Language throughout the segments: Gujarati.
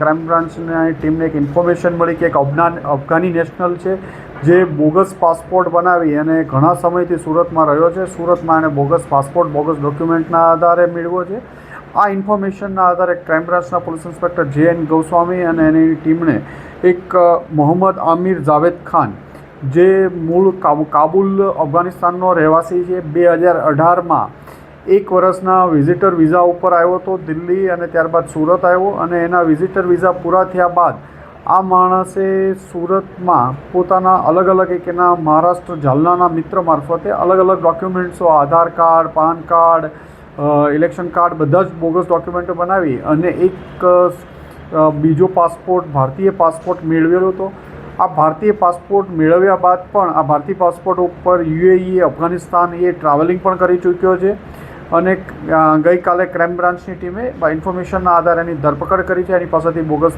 ક્રાઇમ બ્રાન્ચની ટીમને એક ઇન્ફોર્મેશન મળી કે એક અફઘાની નેશનલ છે જે બોગસ પાસપોર્ટ બનાવી અને ઘણા સમયથી સુરતમાં રહ્યો છે. સુરતમાં એણે બોગસ પાસપોર્ટ બોગસ ડોક્યુમેન્ટના આધારે મેળવ્યો છે. આ ઇન્ફોર્મેશનના આધારે ક્રાઇમ બ્રાન્ચના પોલીસ ઇન્સ્પેક્ટર જે.એન. ગોસ્વામી અને એની ટીમને એક મોહમ્મદ આમિર જાવેદ ખાન જે મૂળ કાબુલ અફઘાનિસ્તાનનો રહેવાસી છે, 2018માં 1 વર્ષના વિઝિટર વિઝા ઉપર આવ્યો હતો દિલ્હી અને ત્યારબાદ સુરત આવ્યો અને એના વિઝિટર વિઝા પૂરા થયા બાદ આ માણસે સુરતમાં પોતાના અલગ અલગ એક એના મહારાષ્ટ્ર જાલનાના મિત્ર મારફતે અલગ અલગ ડોક્યુમેન્ટ્સો Aadhaar card, PAN card, election card બધા જ બોગસ ડોક્યુમેન્ટો બનાવી અને એક બીજો પાસપોર્ટ ભારતીય પાસપોર્ટ મેળવેલો હતો. આ ભારતીય પાસપોર્ટ મેળવ્યા બાદ પણ આ ભારતીય પાસપોર્ટ ઉપર યુએઈ, અફઘાનિસ્તાન એ ટ્રાવેલિંગ પણ કરી ચૂક્યો છે અને ગઈકાલે ક્રાઇમ બ્રાન્ચની ટીમે ઇન્ફોર્મેશનના આધારે એની ધરપકડ કરી છે. એની પાસેથી બોગસ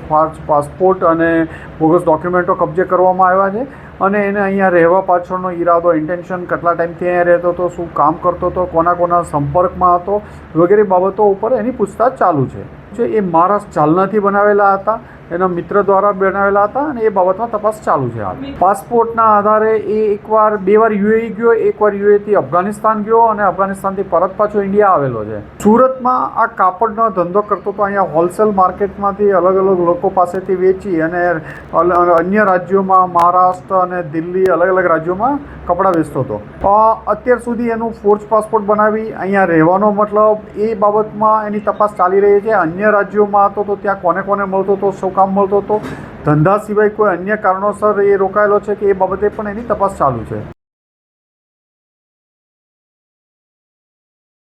પાસપોર્ટ અને બોગસ ડોક્યુમેન્ટો કબજે કરવામાં આવ્યા છે અને એને અહીંયા રહેવા પાછળનો ઈરાદો, ઇન્ટેન્શન, કેટલા ટાઈમથી અહીંયા રહેતો હતો, શું કામ કરતો હતો, કોના સંપર્કમાં હતો વગેરે બાબતો ઉપર એની પૂછતાછ ચાલુ છે. એ મહારાષ્ટ્ર જાલનાથી બનાવેલા હતા, એના મિત્ર દ્વારા બનાવેલા હતા અને એ બાબતમાં તપાસ ચાલુ છે. પાસપોર્ટના આધારે એ એકવાર 2 વાર યુએઈ ગયો, એકવાર યુએઈથી અફઘાનિસ્તાન ગયો અને અફઘાનિસ્તાનથી પરત પાછો ઇન્ડિયા આવેલો છે. સુરતમાં આ કાપડનો ધંધો કરતો હતો. અહીંયા હોલસેલ માર્કેટમાંથી અલગ અલગ લોકો પાસેથી વેચી અને અન્ય રાજ્યોમાં મહારાષ્ટ્ર અને દિલ્હી અલગ અલગ રાજ્યોમાં કપડાં વેચતો હતો. અત્યાર સુધી એનું ફોર્જ પાસપોર્ટ બનાવી અહીંયા રહેવાનો મતલબ એ બાબતમાં એની તપાસ ચાલી રહી છે. અન્ય રાજ્યોમાં હતો તો ત્યાં કોને કોને મળતો હતો, શું કામ મળતો હતો, ધંધા સિવાય કોઈ અન્ય કારણોસર એ રોકાયેલો છે કે એ બાબતે પણ એની તપાસ ચાલુ છે.